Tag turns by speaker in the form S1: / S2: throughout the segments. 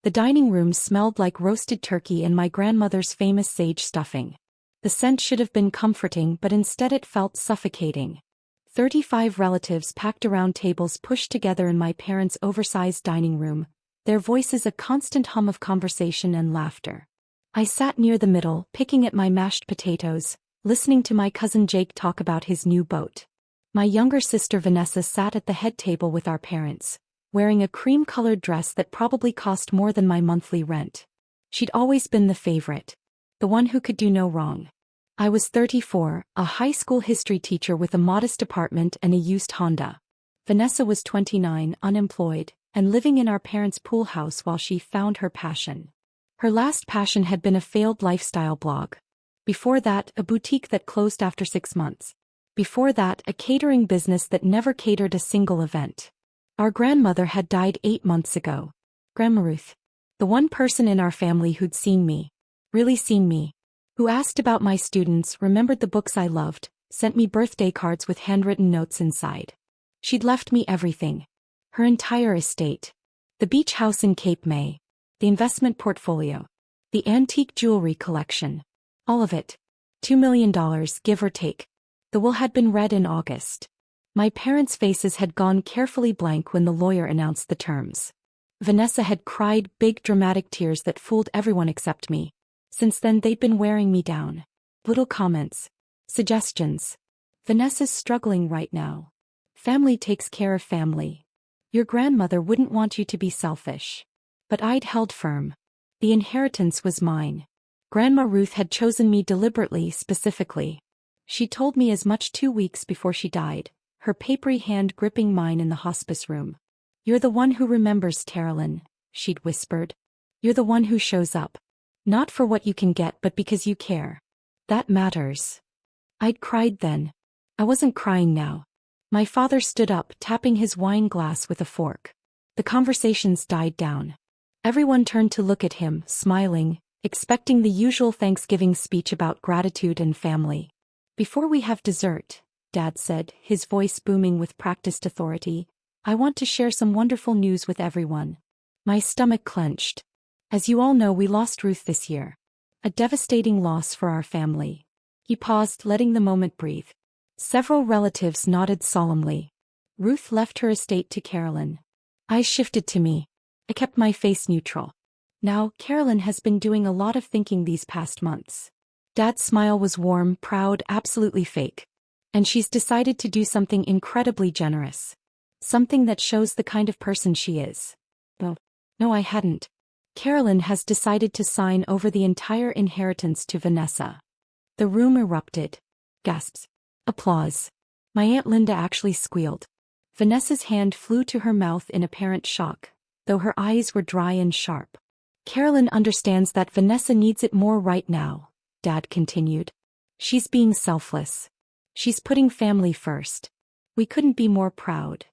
S1: The dining room smelled like roasted turkey and my grandmother's famous sage stuffing. The scent should have been comforting, but instead it felt suffocating. 35 relatives packed around tables pushed together in my parents' oversized dining room, their voices a constant hum of conversation and laughter. I sat near the middle, picking at my mashed potatoes, listening to my cousin Jake talk about his new boat. My younger sister Vanessa sat at the head table with our parents, wearing a cream-colored dress that probably cost more than my monthly rent. She'd always been the favorite, the one who could do no wrong. I was 34, a high school history teacher with a modest apartment and a used Honda. Vanessa was 29, unemployed, and living in our parents' pool house while she found her passion. Her last passion had been a failed lifestyle blog. Before that, a boutique that closed after 6 months. Before that, a catering business that never catered a single event. Our grandmother had died 8 months ago. Grandma Ruth. The one person in our family who'd seen me. Really seen me. Who asked about my students, remembered the books I loved, sent me birthday cards with handwritten notes inside. She'd left me everything. Her entire estate. The beach house in Cape May. The investment portfolio. The antique jewelry collection. All of it. $2 million, give or take. The will had been read in August. My parents' faces had gone carefully blank when the lawyer announced the terms. Vanessa had cried big dramatic tears that fooled everyone except me. Since then they'd been wearing me down. Little comments. Suggestions. Vanessa's struggling right now. Family takes care of family. Your grandmother wouldn't want you to be selfish. But I'd held firm. The inheritance was mine. Grandma Ruth had chosen me deliberately, specifically. She told me as much 2 weeks before she died, her papery hand gripping mine in the hospice room. You're the one who remembers, Carolyn, she'd whispered. You're the one who shows up. Not for what you can get but because you care. That matters. I'd cried then. I wasn't crying now. My father stood up, tapping his wine glass with a fork. The conversations died down. Everyone turned to look at him, smiling, expecting the usual Thanksgiving speech about gratitude and family. Before we have dessert, Dad said, his voice booming with practiced authority, I want to share some wonderful news with everyone. My stomach clenched. As you all know, we lost Ruth this year. A devastating loss for our family. He paused, letting the moment breathe. Several relatives nodded solemnly. Ruth left her estate to Carolyn. Eyes shifted to me. I kept my face neutral. Now, Carolyn has been doing a lot of thinking these past months. Dad's smile was warm, proud, absolutely fake. And she's decided to do something incredibly generous. Something that shows the kind of person she is. No, I hadn't. Carolyn has decided to sign over the entire inheritance to Vanessa. The room erupted. Gasps. Applause. My Aunt Linda actually squealed. Vanessa's hand flew to her mouth in apparent shock, though her eyes were dry and sharp. Carolyn understands that Vanessa needs it more right now, Dad continued. She's being selfless. She's putting family first. We couldn't be more proud.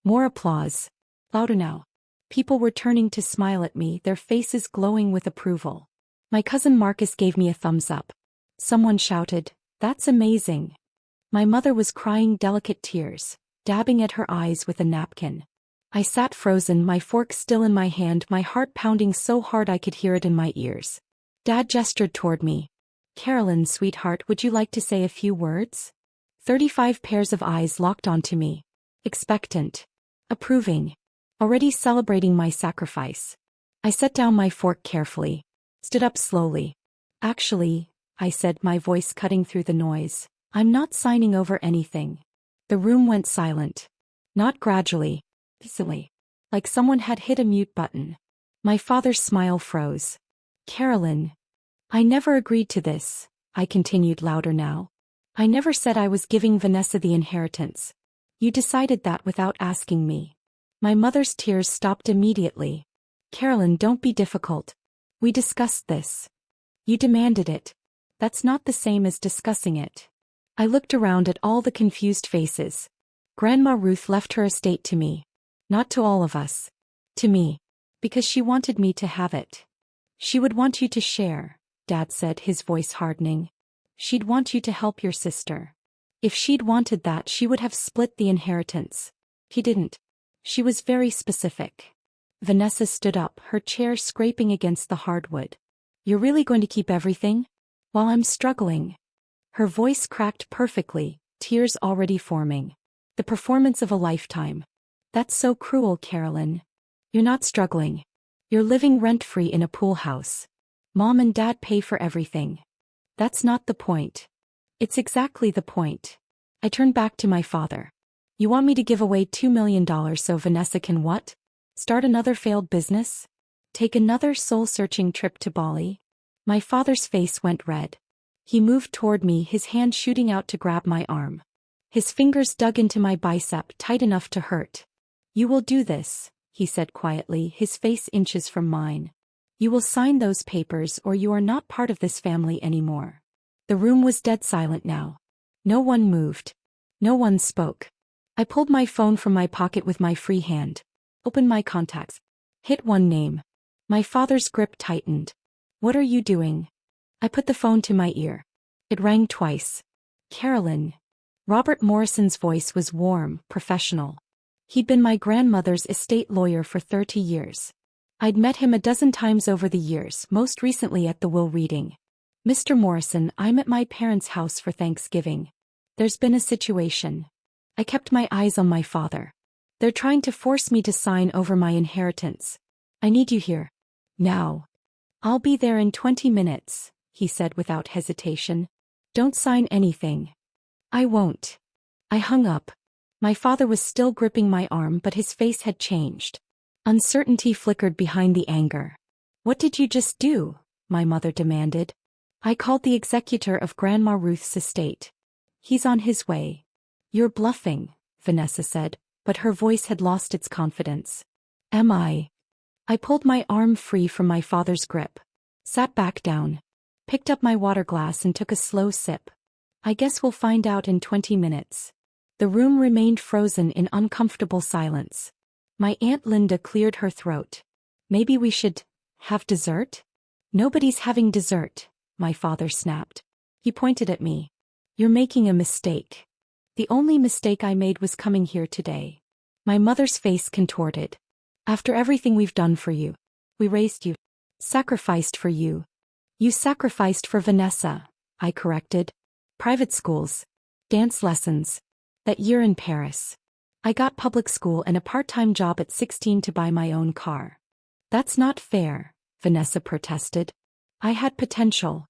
S1: More applause. Louder now. People were turning to smile at me, their faces glowing with approval. My cousin Marcus gave me a thumbs up. Someone shouted, "That's amazing." My mother was crying delicate tears, dabbing at her eyes with a napkin. I sat frozen, my fork still in my hand, my heart pounding so hard I could hear it in my ears. Dad gestured toward me. "Carolyn, sweetheart, would you like to say a few words?" 35 pairs of eyes locked onto me. Expectant. Approving. Already celebrating my sacrifice. I set down my fork carefully. Stood up slowly. "Actually," I said, my voice cutting through the noise, "I'm not signing over anything." The room went silent. Not gradually. Easily. Like someone had hit a mute button. My father's smile froze. "Carolyn. I never agreed to this," I continued louder now. "I never said I was giving Vanessa the inheritance. You decided that without asking me." My mother's tears stopped immediately. "Carolyn, don't be difficult. We discussed this. You demanded it. That's not the same as discussing it." I looked around at all the confused faces. Grandma Ruth left her estate to me. Not to all of us. To me. Because she wanted me to have it. "She would want you to share," Dad said, his voice hardening. "She'd want you to help your sister. If she'd wanted that, she would have split the inheritance. He didn't. She was very specific. Vanessa stood up, her chair scraping against the hardwood. You're really going to keep everything? While I'm struggling. Her voice cracked perfectly, tears already forming. The performance of a lifetime. That's so cruel, Carolyn. You're not struggling. You're living rent-free in a pool house. Mom and Dad pay for everything. That's not the point. It's exactly the point. I turned back to my father. You want me to give away $2 million so Vanessa can what? Start another failed business? Take another soul-searching trip to Bali? My father's face went red. He moved toward me, his hand shooting out to grab my arm. His fingers dug into my bicep tight enough to hurt. You will do this, he said quietly, his face inches from mine. You will sign those papers or you are not part of this family anymore. The room was dead silent now. No one moved. No one spoke. I pulled my phone from my pocket with my free hand. Opened my contacts. Hit one name. My father's grip tightened. What are you doing? I put the phone to my ear. It rang twice. Carolyn. Robert Morrison's voice was warm, professional. He'd been my grandmother's estate lawyer for 30 years. I'd met him a dozen times over the years, most recently at the will reading. Mr. Morrison, I'm at my parents' house for Thanksgiving. There's been a situation. I kept my eyes on my father. They're trying to force me to sign over my inheritance. I need you here. Now. I'll be there in 20 minutes, he said without hesitation. Don't sign anything. I won't. I hung up. My father was still gripping my arm, but his face had changed. Uncertainty flickered behind the anger. What did you just do? My mother demanded. I called the executor of Grandma Ruth's estate. He's on his way. You're bluffing, Vanessa said, but her voice had lost its confidence. Am I? I pulled my arm free from my father's grip, sat back down, picked up my water glass and took a slow sip. I guess we'll find out in 20 minutes. The room remained frozen in uncomfortable silence. My Aunt Linda cleared her throat. Maybe we should have dessert? Nobody's having dessert, my father snapped. He pointed at me. You're making a mistake. The only mistake I made was coming here today. My mother's face contorted. After everything we've done for you. We raised you. Sacrificed for you. You sacrificed for Vanessa, I corrected. Private schools. Dance lessons. That year in Paris. I got public school and a part-time job at 16 to buy my own car. That's not fair, Vanessa protested. I had potential.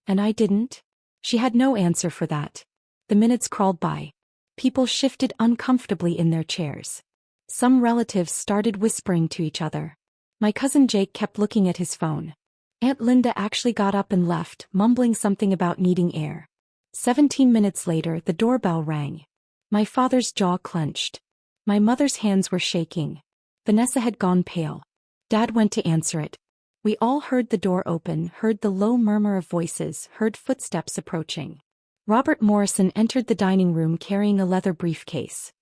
S1: And I didn't? She had no answer for that. The minutes crawled by. People shifted uncomfortably in their chairs. Some relatives started whispering to each other. My cousin Jake kept looking at his phone. Aunt Linda actually got up and left, mumbling something about needing air. 17 minutes later, the doorbell rang. My father's jaw clenched. My mother's hands were shaking. Vanessa had gone pale. Dad went to answer it. We all heard the door open, heard the low murmur of voices, heard footsteps approaching. Robert Morrison entered the dining room carrying a leather briefcase.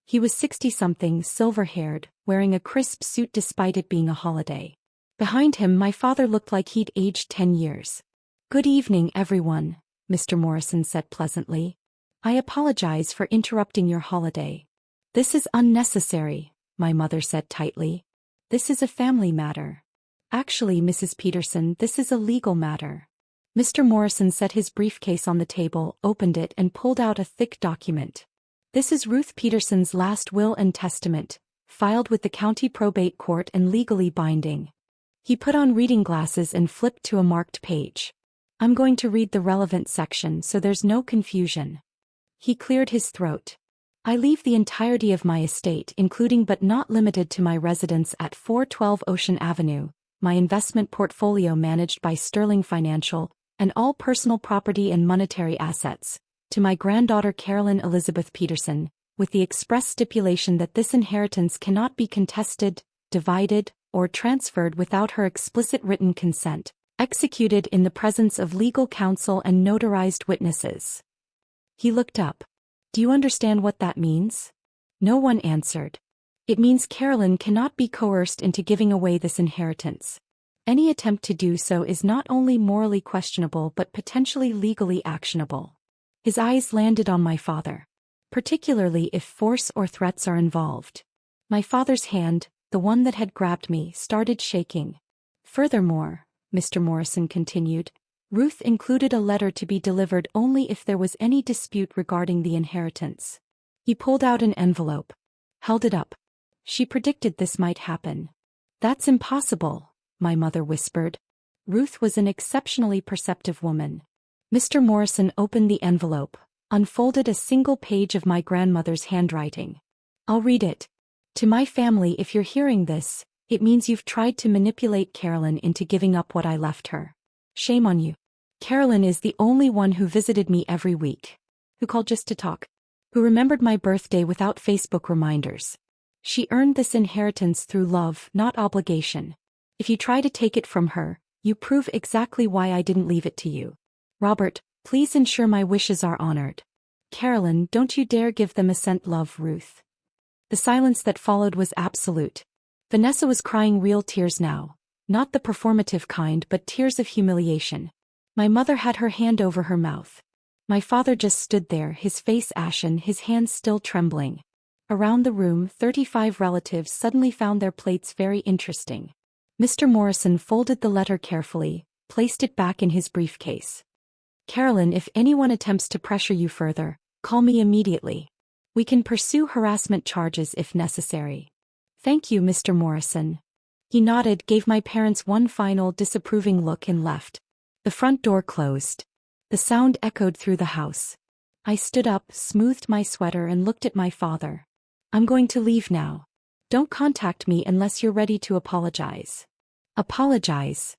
S1: He was 60-something, silver-haired, wearing a crisp suit despite it being a holiday. Behind him, my father looked like he'd aged 10 years. Good evening, everyone, Mr. Morrison said pleasantly. I apologize for interrupting your holiday. This is unnecessary, my mother said tightly. This is a family matter. Actually, Mrs. Peterson, this is a legal matter. Mr. Morrison set his briefcase on the table, opened it and pulled out a thick document. This is Ruth Peterson's last will and testament, filed with the county probate court and legally binding. He put on reading glasses and flipped to a marked page. I'm going to read the relevant section so there's no confusion. He cleared his throat. I leave the entirety of my estate, including but not limited to my residence at 412 Ocean Avenue, my investment portfolio managed by Sterling Financial, and all personal property and monetary assets, to my granddaughter Carolyn Elizabeth Peterson, with the express stipulation that this inheritance cannot be contested, divided, or transferred without her explicit written consent, executed in the presence of legal counsel and notarized witnesses. He looked up. Do you understand what that means? No one answered. It means Carolyn cannot be coerced into giving away this inheritance. Any attempt to do so is not only morally questionable but potentially legally actionable. His eyes landed on my father. Particularly if force or threats are involved. My father's hand, the one that had grabbed me, started shaking. Furthermore, Mr. Morrison continued, Ruth included a letter to be delivered only if there was any dispute regarding the inheritance. He pulled out an envelope. Held it up. She predicted this might happen. That's impossible, my mother whispered. Ruth was an exceptionally perceptive woman. Mr. Morrison opened the envelope, unfolded a single page of my grandmother's handwriting. I'll read it. To my family, if you're hearing this, it means you've tried to manipulate Carolyn into giving up what I left her. Shame on you. Carolyn is the only one who visited me every week. Who called just to talk. Who remembered my birthday without Facebook reminders. She earned this inheritance through love, not obligation. If you try to take it from her, you prove exactly why I didn't leave it to you. Robert, please ensure my wishes are honored. Carolyn, don't you dare give them assent. Love, Ruth. The silence that followed was absolute. Vanessa was crying real tears now. Not the performative kind, but tears of humiliation. My mother had her hand over her mouth. My father just stood there, his face ashen, his hands still trembling. Around the room, 35 relatives suddenly found their plates very interesting. Mr. Morrison folded the letter carefully, placed it back in his briefcase. Carolyn, if anyone attempts to pressure you further, call me immediately. We can pursue harassment charges if necessary. Thank you, Mr. Morrison. He nodded, gave my parents one final disapproving look and left. The front door closed. The sound echoed through the house. I stood up, smoothed my sweater and looked at my father. I'm going to leave now. Don't contact me unless you're ready to apologize. Apologize?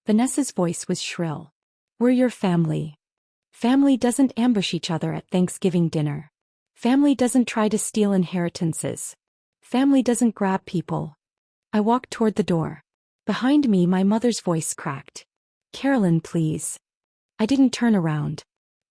S1: Vanessa's voice was shrill. We're your family. Family doesn't ambush each other at Thanksgiving dinner. Family doesn't try to steal inheritances. Family doesn't grab people. I walked toward the door. Behind me, my mother's voice cracked. Carolyn, please. I didn't turn around.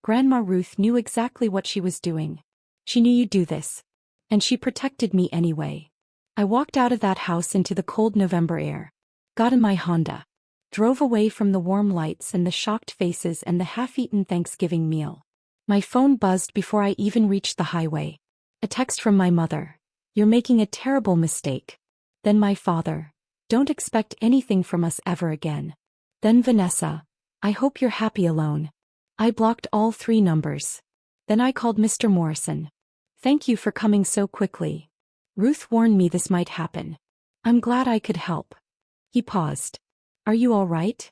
S1: Grandma Ruth knew exactly what she was doing. She knew you'd do this. And she protected me anyway. I walked out of that house into the cold November air. Got in my Honda. Drove away from the warm lights and the shocked faces and the half-eaten Thanksgiving meal. My phone buzzed before I even reached the highway. A text from my mother. You're making a terrible mistake. Then my father. Don't expect anything from us ever again. Then Vanessa. I hope you're happy alone. I blocked all 3 numbers. Then I called Mr. Morrison. Thank you for coming so quickly. Ruth warned me this might happen. I'm glad I could help. He paused. Are you all right?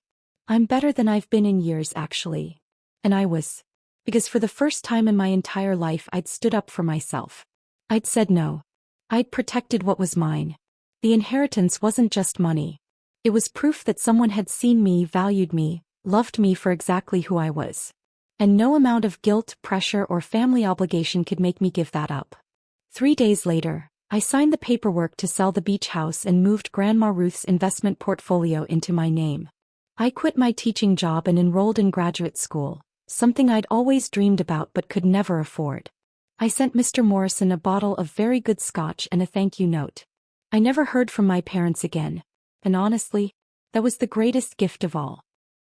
S1: I'm better than I've been in years, actually. And I was. Because for the first time in my entire life I'd stood up for myself. I'd said no. I'd protected what was mine. The inheritance wasn't just money. It was proof that someone had seen me, valued me, loved me for exactly who I was. And no amount of guilt, pressure, or family obligation could make me give that up. 3 days later, I signed the paperwork to sell the beach house and moved Grandma Ruth's investment portfolio into my name. I quit my teaching job and enrolled in graduate school, something I'd always dreamed about but could never afford. I sent Mr. Morrison a bottle of very good scotch and a thank you note. I never heard from my parents again, and honestly, that was the greatest gift of all.